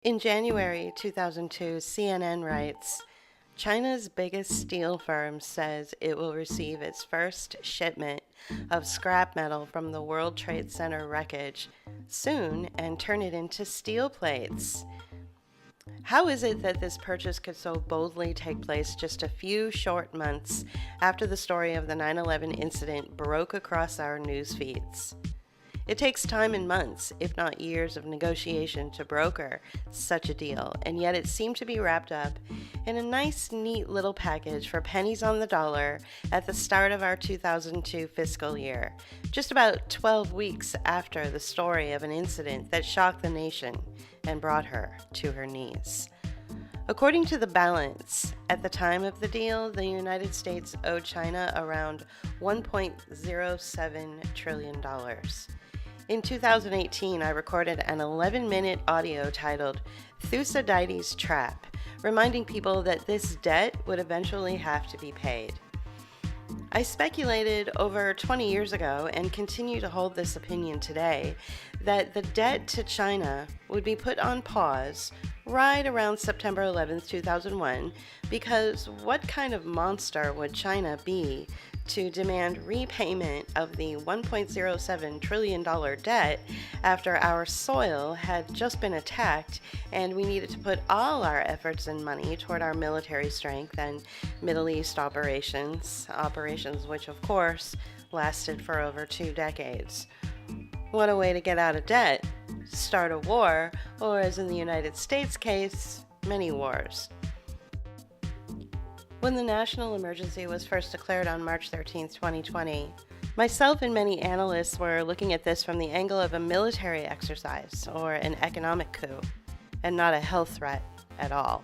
In January 2002, CNN writes, China's biggest steel firm says it will receive its first shipment of scrap metal from the World Trade Center wreckage soon and turn it into steel plates. How is it that this purchase could so boldly take place just a few short months after the story of the 9/11 incident broke across our news feeds? It takes time and months, if not years, of negotiation to broker such a deal, and yet it seemed to be wrapped up in a nice, neat little package for pennies on the dollar at the start of our 2002 fiscal year, just about 12 weeks after the story of an incident that shocked the nation and brought her to her knees. According to the balance, at the time of the deal, the United States owed China around $1.07 trillion. In 2018, I recorded an 11-minute audio titled Thucydides' Trap, reminding people that this debt would eventually have to be paid. I speculated over 20 years ago, and continue to hold this opinion today, that the debt to China would be put on pause right around September 11th, 2001, because what kind of monster would China be to demand repayment of the $1.07 trillion debt after our soil had just been attacked and we needed to put all our efforts and money toward our military strength and Middle East operations which of course lasted for over 2 decades. What a way to get out of debt, start a war, or as in the United States case, many wars. When the national emergency was first declared on March 13, 2020, myself and many analysts were looking at this from the angle of a military exercise or an economic coup, and not a health threat at all.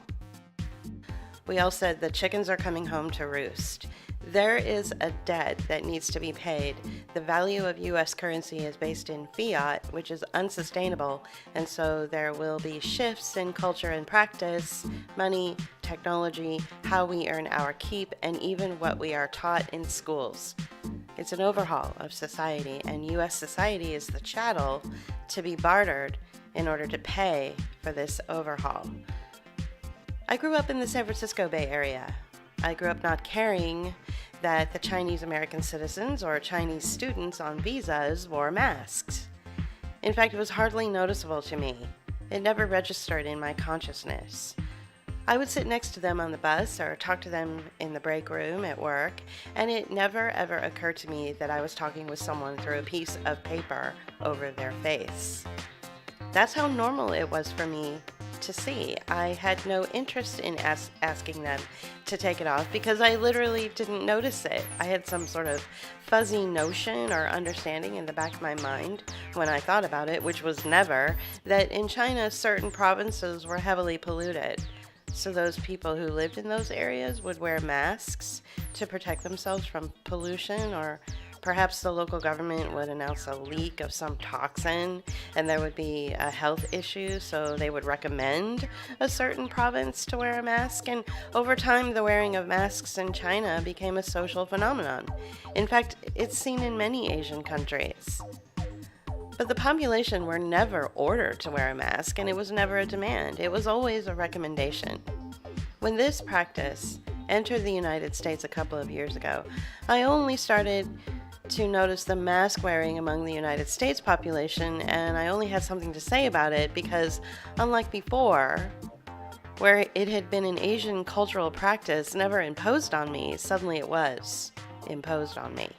We all said the chickens are coming home to roost. There is a debt that needs to be paid. The value of U.S. currency is based in fiat, which is unsustainable, and so there will be shifts in culture and practice, money, technology, how we earn our keep, and even what we are taught in schools. It's an overhaul of society, and U.S. society is the chattel to be bartered in order to pay for this overhaul. I grew up in the San Francisco Bay Area. I grew up not caring that the Chinese American citizens or Chinese students on visas wore masks. In fact, it was hardly noticeable to me. It never registered in my consciousness. I would sit next to them on the bus or talk to them in the break room at work, and it never ever occurred to me that I was talking with someone through a piece of paper over their face. That's how normal it was for me to see. I had no interest in asking them to take it off because I literally didn't notice it. I had some sort of fuzzy notion or understanding in the back of my mind when I thought about it, which was never, that in China certain provinces were heavily polluted. So those people who lived in those areas would wear masks to protect themselves from pollution, or perhaps the local government would announce a leak of some toxin and there would be a health issue, so they would recommend a certain province to wear a mask. And over time, the wearing of masks in China became a social phenomenon. In fact, it's seen in many Asian countries. But the population were never ordered to wear a mask, and it was never a demand. It was always a recommendation. When this practice entered the United States a couple of years ago, I only started to notice the mask wearing among the United States population, and I only had something to say about it because, unlike before, where it had been an Asian cultural practice never imposed on me, suddenly it was imposed on me.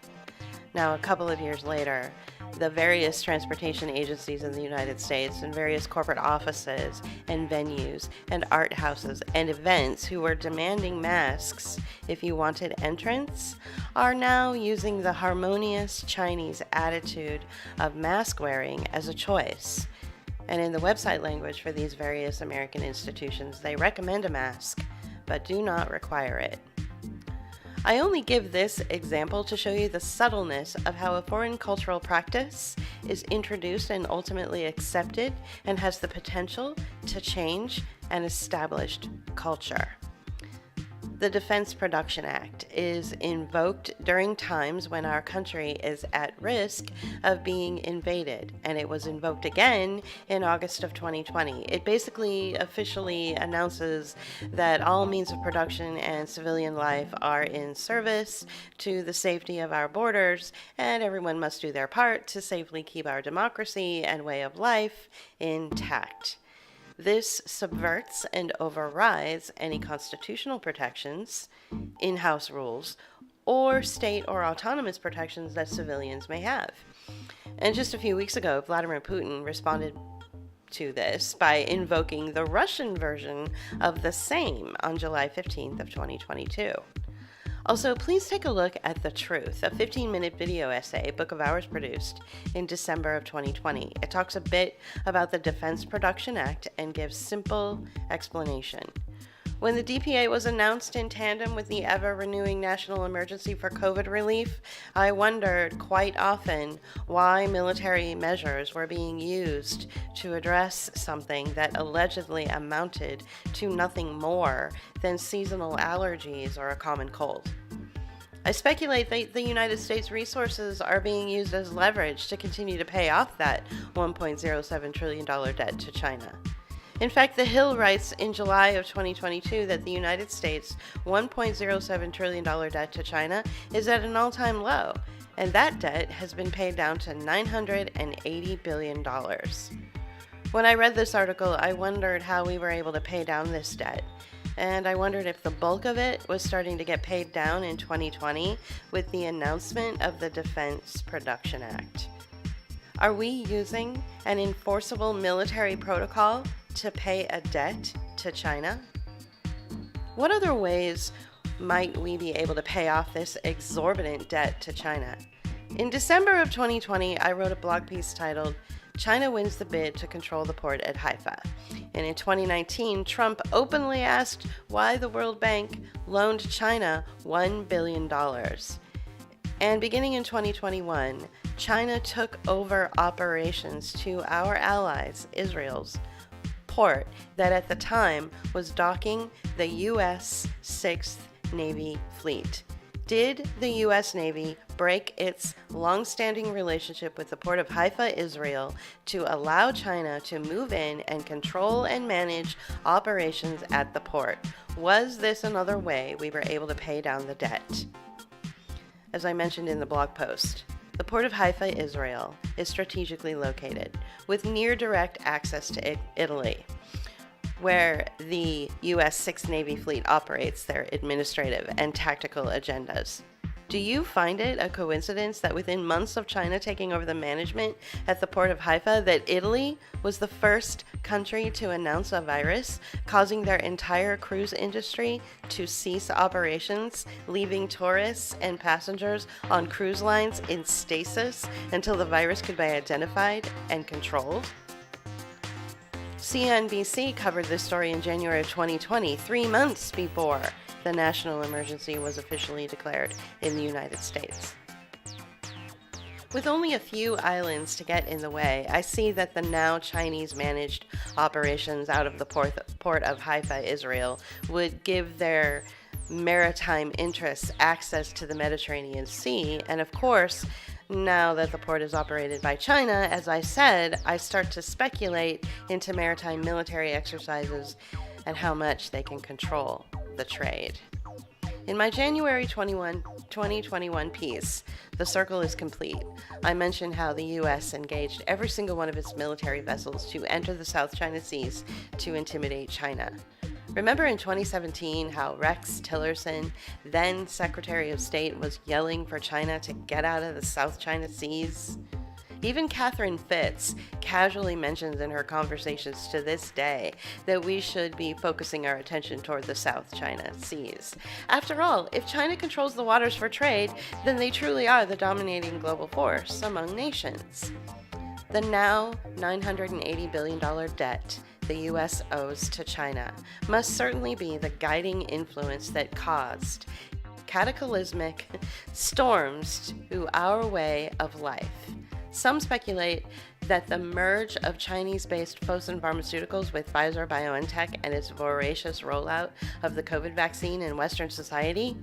Now, a couple of years later, the various transportation agencies in the United States and various corporate offices and venues and art houses and events who were demanding masks if you wanted entrance are now using the harmonious Chinese attitude of mask wearing as a choice. And in the website language for these various American institutions, they recommend a mask, but do not require it. I only give this example to show you the subtleness of how a foreign cultural practice is introduced and ultimately accepted and has the potential to change an established culture. The Defense Production Act is invoked during times when our country is at risk of being invaded, and it was invoked again in August of 2020. It basically officially announces that all means of production and civilian life are in service to the safety of our borders, and everyone must do their part to safely keep our democracy and way of life intact. This subverts and overrides any constitutional protections, in-house rules, or state or autonomous protections that civilians may have. And just a few weeks ago, Vladimir Putin responded to this by invoking the Russian version of the same on July 15th of 2022. Also, please take a look at The Truth, a 15-minute video essay Book of Hours produced in December of 2020. It talks a bit about the Defense Production Act and gives simple explanation. When the DPA was announced in tandem with the ever-renewing national emergency for COVID relief, I wondered quite often why military measures were being used to address something that allegedly amounted to nothing more than seasonal allergies or a common cold. I speculate that the United States resources are being used as leverage to continue to pay off that $1.07 trillion debt to China. In fact, The Hill writes in July of 2022 that the United States' $1.07 trillion debt to China is at an all-time low, and that debt has been paid down to $980 billion. When I read this article, I wondered how we were able to pay down this debt, and I wondered if the bulk of it was starting to get paid down in 2020 with the announcement of the Defense Production Act. Are we using an enforceable military protocol to pay a debt to China? What other ways might we be able to pay off this exorbitant debt to China? In December of 2020, I wrote a blog piece titled, "China Wins the Bid to Control the Port at Haifa." And in 2019, Trump openly asked why the World Bank loaned China $1 billion. And beginning in 2021, China took over operations to our allies, Israel's port that at the time was docking the U.S. 6th Navy Fleet. Did the U.S. Navy break its long-standing relationship with the port of Haifa, Israel, to allow China to move in and control and manage operations at the port? Was this another way we were able to pay down the debt? As I mentioned in the blog post, the port of Haifa, Israel, is strategically located with near direct access to Italy, where the U.S. 6th Navy Fleet operates their administrative and tactical agendas. Do you find it a coincidence that within months of China taking over the management at the port of Haifa, that Italy was the first country to announce a virus, causing their entire cruise industry to cease operations, leaving tourists and passengers on cruise lines in stasis until the virus could be identified and controlled? CNBC covered this story in January of 2020, 3 months before the national emergency was officially declared in the United States. With only a few islands to get in the way, I see that the now Chinese-managed operations out of the port of Haifa, Israel, would give their maritime interests access to the Mediterranean Sea, and of course, now that the port is operated by China, as I said, I start to speculate into maritime military exercises and how much they can control the trade. In my January 2021 piece, The Circle is Complete, I mentioned how the U.S. engaged every single one of its military vessels to enter the South China Seas to intimidate China. Remember in 2017 how Rex Tillerson, then Secretary of State, was yelling for China to get out of the South China Seas? Even Catherine Fitz casually mentions in her conversations to this day that we should be focusing our attention toward the South China Seas. After all, if China controls the waters for trade, then they truly are the dominating global force among nations. The now $980 billion debt the U.S. owes to China must certainly be the guiding influence that caused cataclysmic storms to our way of life, Some speculate that the merge of Chinese-based Fosun Pharmaceuticals with Pfizer-BioNTech and its voracious rollout of the COVID vaccine in Western society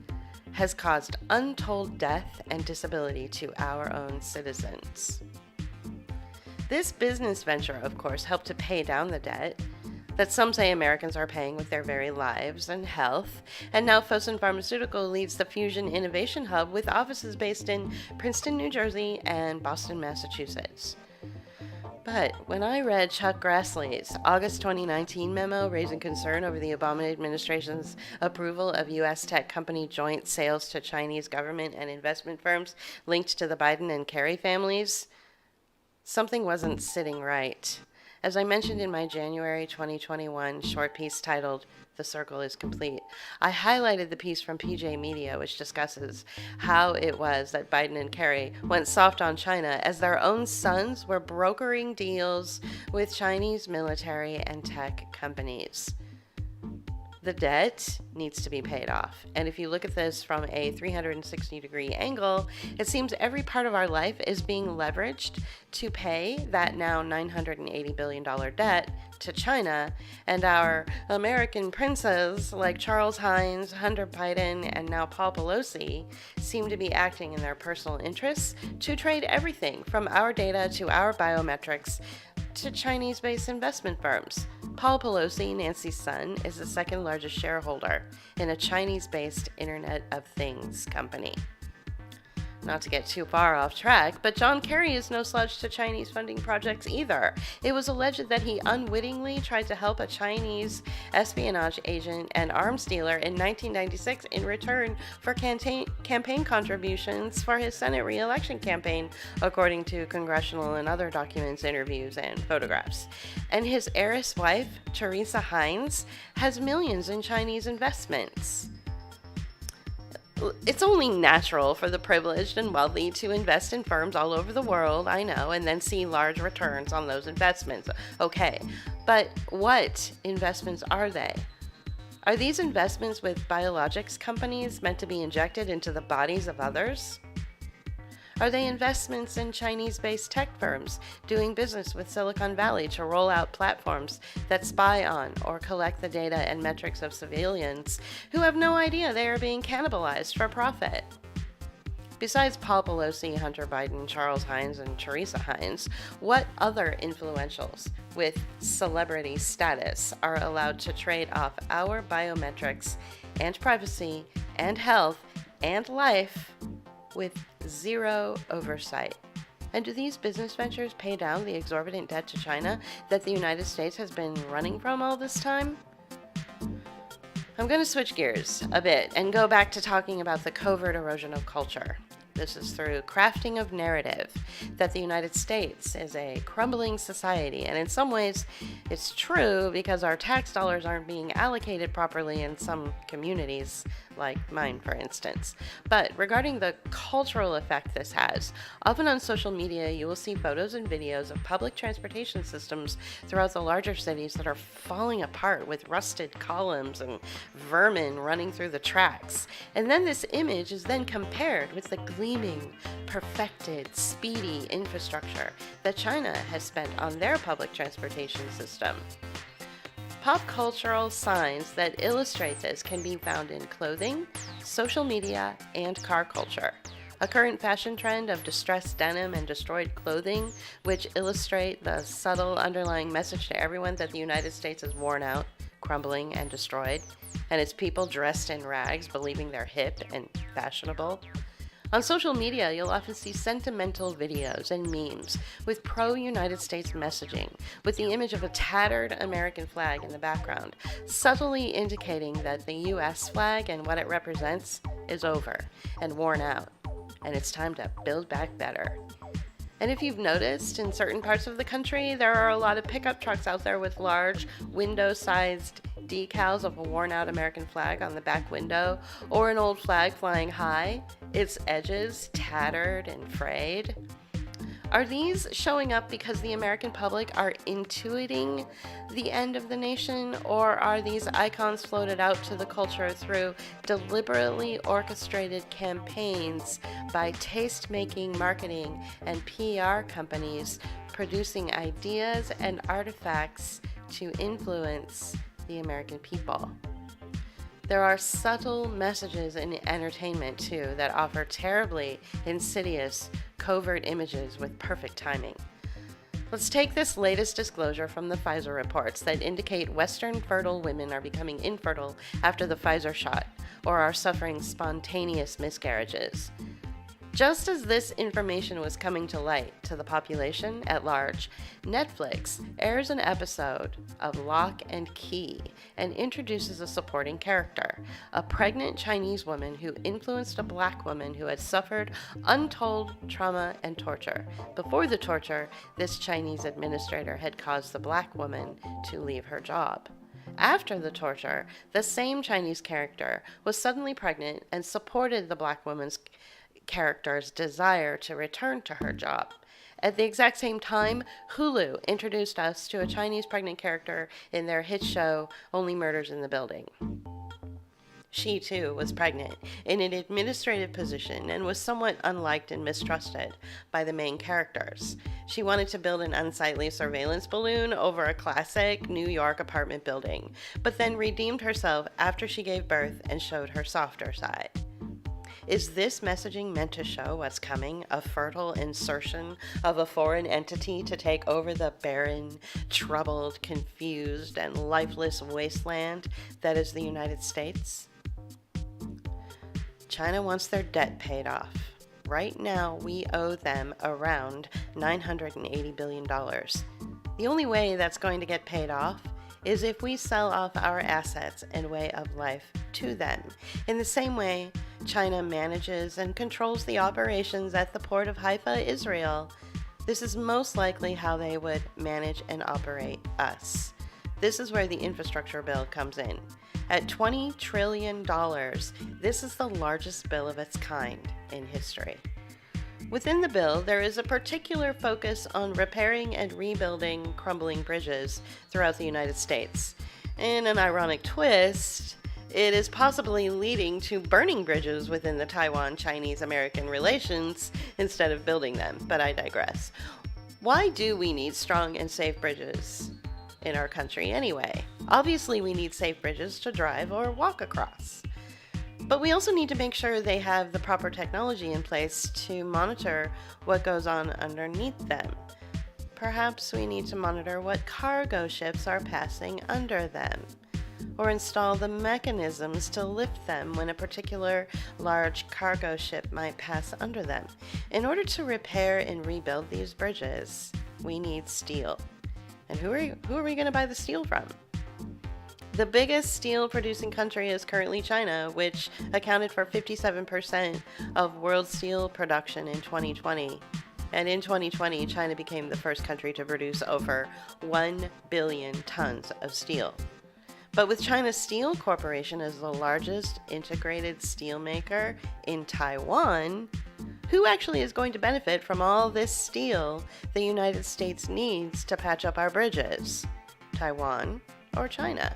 has caused untold death and disability to our own citizens. This business venture, of course, helped to pay down the debt that some say Americans are paying with their very lives and health, and now Fosun Pharmaceutical leads the Fusion Innovation Hub with offices based in Princeton, New Jersey, and Boston, Massachusetts. But when I read Chuck Grassley's August 2019 memo raising concern over the Obama administration's approval of U.S. tech company joint sales to Chinese government and investment firms linked to the Biden and Kerry families, something wasn't sitting right. As I mentioned in my January 2021 short piece titled "The Circle is Complete," I highlighted the piece from PJ Media, which discusses how it was that Biden and Kerry went soft on China as their own sons were brokering deals with Chinese military and tech companies. The debt needs to be paid off. And if you look at this from a 360-degree angle, it seems every part of our life is being leveraged to pay that now $980 billion debt to China, and our American princes like Charles Hines, Hunter Biden, and now Paul Pelosi seem to be acting in their personal interests to trade everything from our data to our biometrics to Chinese-based investment firms. Paul Pelosi, Nancy's son, is the second largest shareholder in a Chinese-based Internet of Things company. Not to get too far off track, but John Kerry is no slouch to Chinese funding projects either. It was alleged that he unwittingly tried to help a Chinese espionage agent and arms dealer in 1996 in return for campaign contributions for his Senate re-election campaign, according to congressional and other documents, interviews, and photographs. And his heiress wife, Teresa Hines, has millions in Chinese investments. It's only natural for the privileged and wealthy to invest in firms all over the world, I know, and then see large returns on those investments. Okay, but what investments are they? Are these investments with biologics companies meant to be injected into the bodies of others? Are they investments in Chinese-based tech firms doing business with Silicon Valley to roll out platforms that spy on or collect the data and metrics of civilians who have no idea they are being cannibalized for profit? Besides Paul Pelosi, Hunter Biden, Charles Hines, and Teresa Hines, what other influentials with celebrity status are allowed to trade off our biometrics and privacy and health and life with zero oversight? And do these business ventures pay down the exorbitant debt to China that the United States has been running from all this time? I'm going to switch gears a bit and go back to talking about the covert erosion of culture. This is through crafting of narrative that the United States is a crumbling society, and in some ways it's true because our tax dollars aren't being allocated properly in some communities, like mine for instance. But regarding the cultural effect this has, often on social media you will see photos and videos of public transportation systems throughout the larger cities that are falling apart with rusted columns and vermin running through the tracks. And then this image is then compared with the gleaming, perfected, speedy infrastructure that China has spent on their public transportation system. Pop cultural signs that illustrate this can be found in clothing, social media, and car culture. A current fashion trend of distressed denim and destroyed clothing, which illustrate the subtle underlying message to everyone that the United States is worn out, crumbling, and destroyed, and its people dressed in rags believing they're hip and fashionable. On social media, you'll often see sentimental videos and memes with pro-United States messaging, with the image of a tattered American flag in the background, subtly indicating that the U.S. flag and what it represents is over and worn out, and it's time to build back better. And if you've noticed, in certain parts of the country, there are a lot of pickup trucks out there with large, window-sized decals of a worn-out American flag on the back window, or an old flag flying high, its edges tattered and frayed. Are these showing up because the American public are intuiting the end of the nation, or are these icons floated out to the culture through deliberately orchestrated campaigns by taste-making marketing and PR companies producing ideas and artifacts to influence the American people? There are subtle messages in entertainment, too, that offer terribly insidious, covert images with perfect timing. Let's take this latest disclosure from the Pfizer reports that indicate Western fertile women are becoming infertile after the Pfizer shot, or are suffering spontaneous miscarriages. Just as this information was coming to light to the population at large, Netflix airs an episode of Lock and Key and introduces a supporting character, a pregnant Chinese woman who influenced a black woman who had suffered untold trauma and torture. Before the torture, this Chinese administrator had caused the black woman to leave her job. After the torture, the same Chinese character was suddenly pregnant and supported the black woman's character's desire to return to her job. At the exact same time, Hulu introduced us to a Chinese pregnant character in their hit show, Only Murders in the Building. She, too, was pregnant in an administrative position and was somewhat unliked and mistrusted by the main characters. She wanted to build an unsightly surveillance balloon over a classic New York apartment building, but then redeemed herself after she gave birth and showed her softer side. Is this messaging meant to show what's coming? A fertile insertion of a foreign entity to take over the barren, troubled, confused, and lifeless wasteland that is the United States? China wants their debt paid off. Right now, we owe them around $980 billion. The only way that's going to get paid off is if we sell off our assets and way of life to them. In the same way, China manages and controls the operations at the port of Haifa, Israel. This is most likely how they would manage and operate us. This is where the infrastructure bill comes in. At $20 trillion, this is the largest bill of its kind in history. Within the bill, there is a particular focus on repairing and rebuilding crumbling bridges throughout the United States. In an ironic twist, it is possibly leading to burning bridges within the Taiwan-Chinese-American relations instead of building them, but I digress. Why do we need strong and safe bridges in our country anyway? Obviously, we need safe bridges to drive or walk across. But we also need to make sure they have the proper technology in place to monitor what goes on underneath them. Perhaps we need to monitor what cargo ships are passing under them, or install the mechanisms to lift them when a particular large cargo ship might pass under them. In order to repair and rebuild these bridges, we need steel. And who are we going to buy the steel from? The biggest steel-producing country is currently China, which accounted for 57% of world steel production in 2020. And in 2020, China became the first country to produce over 1 billion tons of steel. But with China Steel Corporation as the largest integrated steel maker in Taiwan, who actually is going to benefit from all this steel the United States needs to patch up our bridges? Taiwan or China?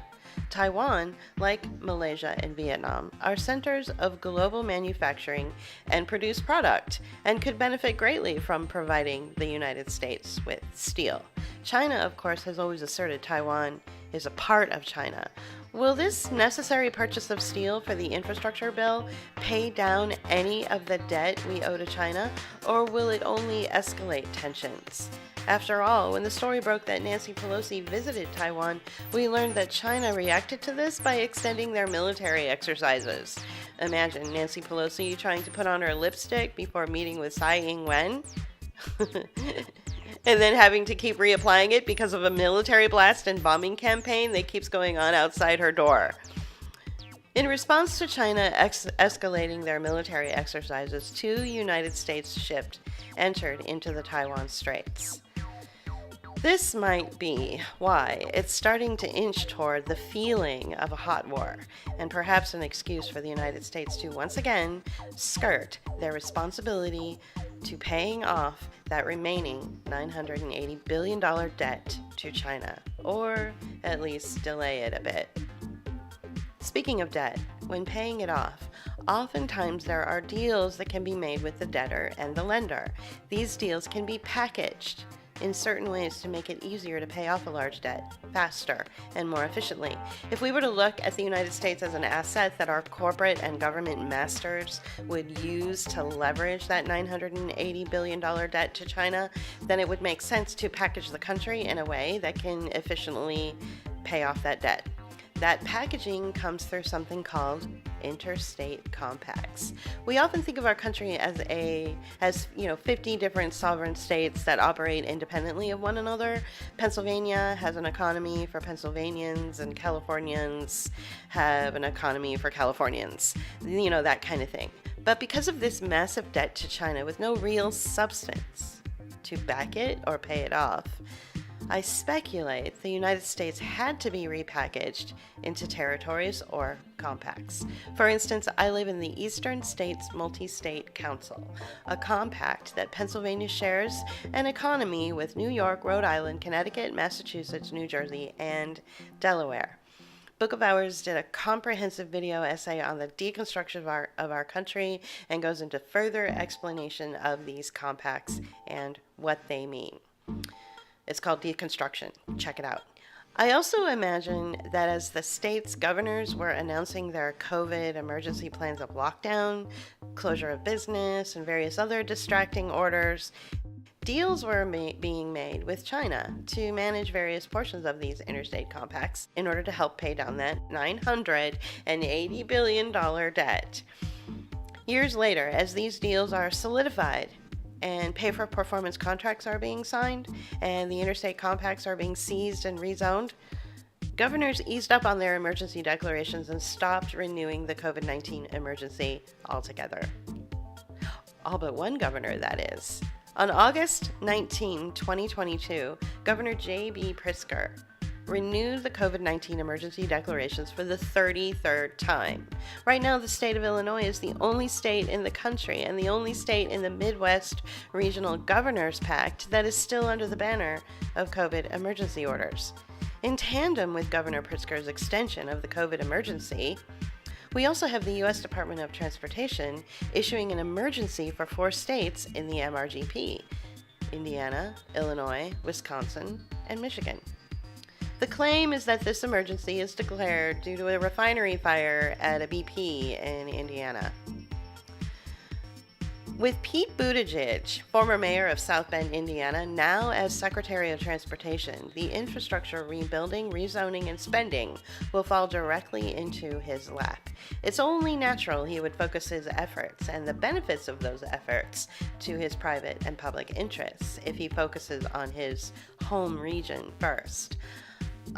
Taiwan, like Malaysia and Vietnam, are centers of global manufacturing and produce product and could benefit greatly from providing the United States with steel. China, of course, has always asserted Taiwan is a part of China. Will this necessary purchase of steel for the infrastructure bill pay down any of the debt we owe to China, or will it only escalate tensions? After all, when the story broke that Nancy Pelosi visited Taiwan, we learned that China reacted to this by extending their military exercises. Imagine Nancy Pelosi trying to put on her lipstick before meeting with Tsai Ing-wen, and then having to keep reapplying it because of a military blast and bombing campaign that keeps going on outside her door. In response to China escalating their military exercises, 2 United States ships entered into the Taiwan Straits. This might be why it's starting to inch toward the feeling of a hot war, and perhaps an excuse for the United States to once again skirt their responsibility to paying off that remaining $980 billion debt to China, or at least delay it a bit. Speaking of debt, when paying it off, oftentimes there are deals that can be made with the debtor and the lender. These deals can be packaged in certain ways to make it easier to pay off a large debt faster and more efficiently. If we were to look at the United States as an asset that our corporate and government masters would use to leverage that $980 billion debt to China, then it would make sense to package the country in a way that can efficiently pay off that debt. That packaging comes through something called interstate compacts. We often think of our country as 50 different sovereign states that operate independently of one another. Pennsylvania has an economy for Pennsylvanians, and Californians have an economy for Californians. That kind of thing. But because of this massive debt to China with no real substance to back it or pay it off, I speculate the United States had to be repackaged into territories or compacts. For instance, I live in the Eastern States Multi-State Council, a compact that Pennsylvania shares an economy with New York, Rhode Island, Connecticut, Massachusetts, New Jersey, and Delaware. Book of Hours did a comprehensive video essay on the deconstruction of our country and goes into further explanation of these compacts and what they mean. It's called Deconstruction. Check it out. I also imagine that as the state's governors were announcing their COVID emergency plans of lockdown, closure of business, and various other distracting orders, deals were being made with China to manage various portions of these interstate compacts in order to help pay down that $980 billion debt. Years later, as these deals are solidified, and pay-for-performance contracts are being signed, and the interstate compacts are being seized and rezoned, governors eased up on their emergency declarations and stopped renewing the COVID-19 emergency altogether. All but one governor, that is. On August 19, 2022, Governor J.B. Pritzker renewed the COVID-19 emergency declarations for the 33rd time. Right now, the state of Illinois is the only state in the country and the only state in the Midwest Regional Governors Pact that is still under the banner of COVID emergency orders. In tandem with Governor Pritzker's extension of the COVID emergency, we also have the U.S. Department of Transportation issuing an emergency for 4 states in the MRGP: Indiana, Illinois, Wisconsin, and Michigan. The claim is that this emergency is declared due to a refinery fire at a BP in Indiana. With Pete Buttigieg, former mayor of South Bend, Indiana, now as Secretary of Transportation, the infrastructure rebuilding, rezoning, and spending will fall directly into his lap. It's only natural he would focus his efforts and the benefits of those efforts to his private and public interests if he focuses on his home region first.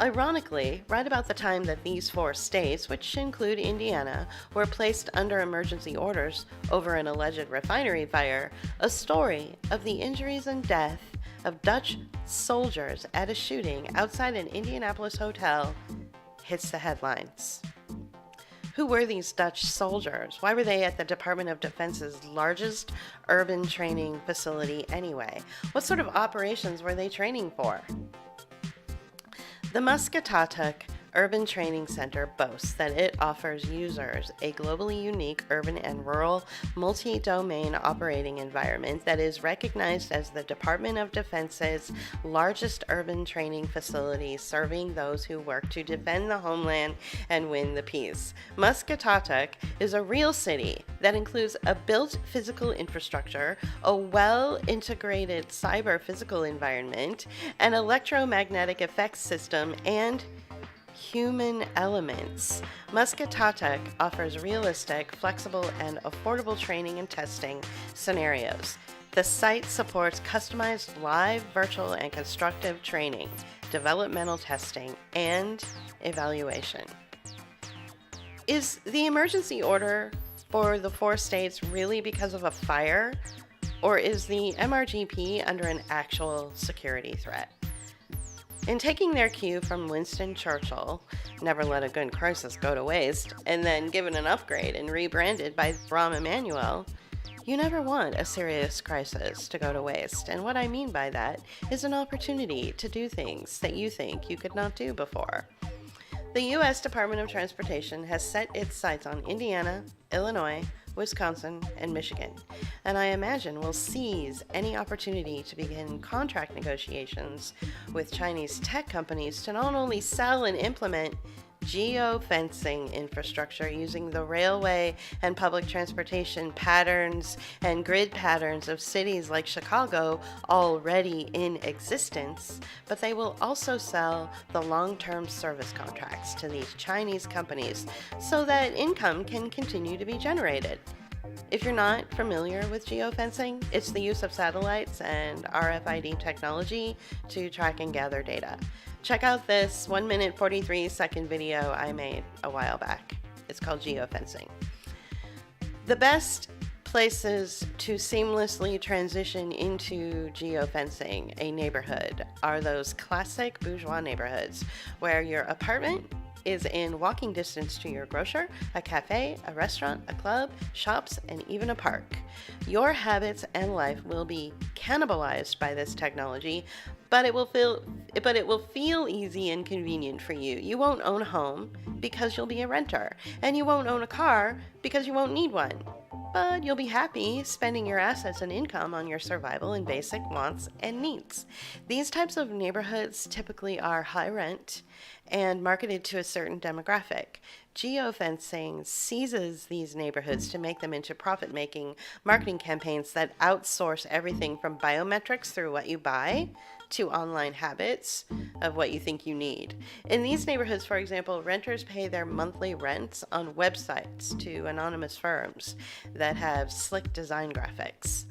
Ironically, right about the time that these 4 states, which include Indiana, were placed under emergency orders over an alleged refinery fire, a story of the injuries and death of Dutch soldiers at a shooting outside an Indianapolis hotel hits the headlines. Who were these Dutch soldiers? Why were they at the Department of Defense's largest urban training facility anyway? What sort of operations were they training for? The Muscatatuck Urban Training Center boasts that it offers users a globally unique urban and rural multi-domain operating environment that is recognized as the Department of Defense's largest urban training facility, serving those who work to defend the homeland and win the peace. Muscatatuck is a real city that includes a built physical infrastructure, a well-integrated cyber-physical environment, an electromagnetic effects system, and human elements. Muscatatuck offers realistic, flexible, and affordable training and testing scenarios. The site supports customized live, virtual, and constructive training, developmental testing, and evaluation. Is the emergency order for the 4 states really because of a fire, or is the MRGP under an actual security threat? In taking their cue from Winston Churchill, never let a good crisis go to waste, and then given an upgrade and rebranded by Rahm Emanuel, you never want a serious crisis to go to waste. And what I mean by that is an opportunity to do things that you think you could not do before. The U.S. Department of Transportation has set its sights on Indiana, Illinois, Wisconsin, and Michigan, and I imagine will seize any opportunity to begin contract negotiations with Chinese tech companies to not only sell and implement geofencing infrastructure using the railway and public transportation patterns and grid patterns of cities like Chicago already in existence, but they will also sell the long-term service contracts to these Chinese companies so that income can continue to be generated. If you're not familiar with geofencing, it's the use of satellites and RFID technology to track and gather data. Check out this 1 minute 43 second video I made a while back. It's called geofencing. The best places to seamlessly transition into geofencing a neighborhood are those classic bourgeois neighborhoods where your apartment is in walking distance to your grocer, a cafe, a restaurant, a club, shops, and even a park. Your habits and life will be cannibalized by this technology, but it will feel easy and convenient for you. You won't own a home because you'll be a renter, and you won't own a car because you won't need one. But you'll be happy spending your assets and income on your survival and basic wants and needs. These types of neighborhoods typically are high rent and marketed to a certain demographic. Geofencing seizes these neighborhoods to make them into profit-making marketing campaigns that outsource everything from biometrics through what you buy to online habits of what you think you need. In these neighborhoods, for example, renters pay their monthly rents on websites to anonymous firms that have slick design graphics.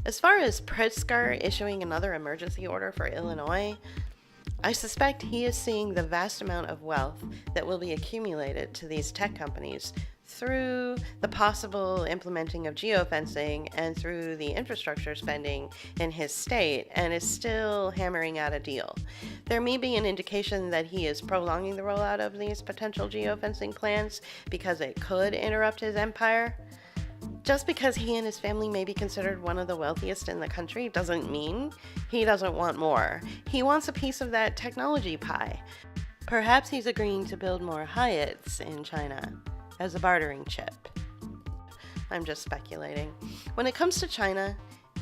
As far as Pritzker issuing another emergency order for Illinois, I suspect he is seeing the vast amount of wealth that will be accumulated to these tech companies through the possible implementing of geofencing and through the infrastructure spending in his state, and is still hammering out a deal. There may be an indication that he is prolonging the rollout of these potential geofencing plans because it could interrupt his empire. Just because he and his family may be considered one of the wealthiest in the country doesn't mean he doesn't want more. He wants a piece of that technology pie. Perhaps he's agreeing to build more Hyats in China as a bartering chip. I'm just speculating. When it comes to China,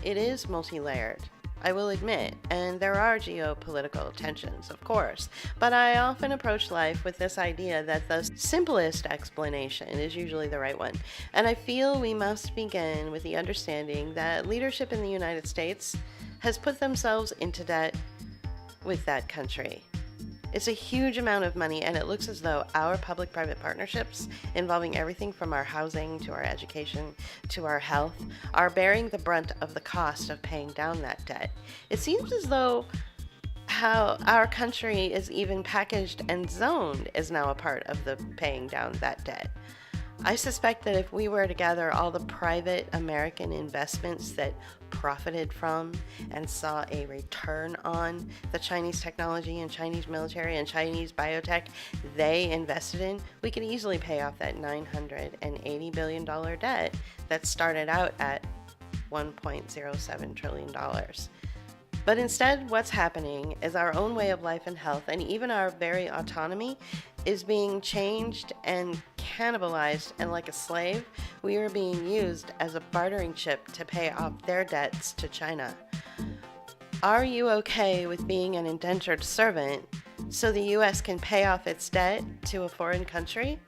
it is multi-layered, I will admit, and there are geopolitical tensions, of course, but I often approach life with this idea that the simplest explanation is usually the right one, and I feel we must begin with the understanding that leadership in the United States has put themselves into debt with that country. It's a huge amount of money, and it looks as though our public-private partnerships, involving everything from our housing to our education to our health, are bearing the brunt of the cost of paying down that debt. It seems as though how our country is even packaged and zoned is now a part of the paying down that debt. I suspect that if we were to gather all the private American investments that profited from and saw a return on the Chinese technology and Chinese military and Chinese biotech they invested in, we could easily pay off that $980 billion debt that started out at $1.07 trillion. But instead, what's happening is our own way of life and health, and even our very autonomy, is being changed and cannibalized, and like a slave, we are being used as a bartering chip to pay off their debts to China. Are you okay with being an indentured servant so the U.S. can pay off its debt to a foreign country?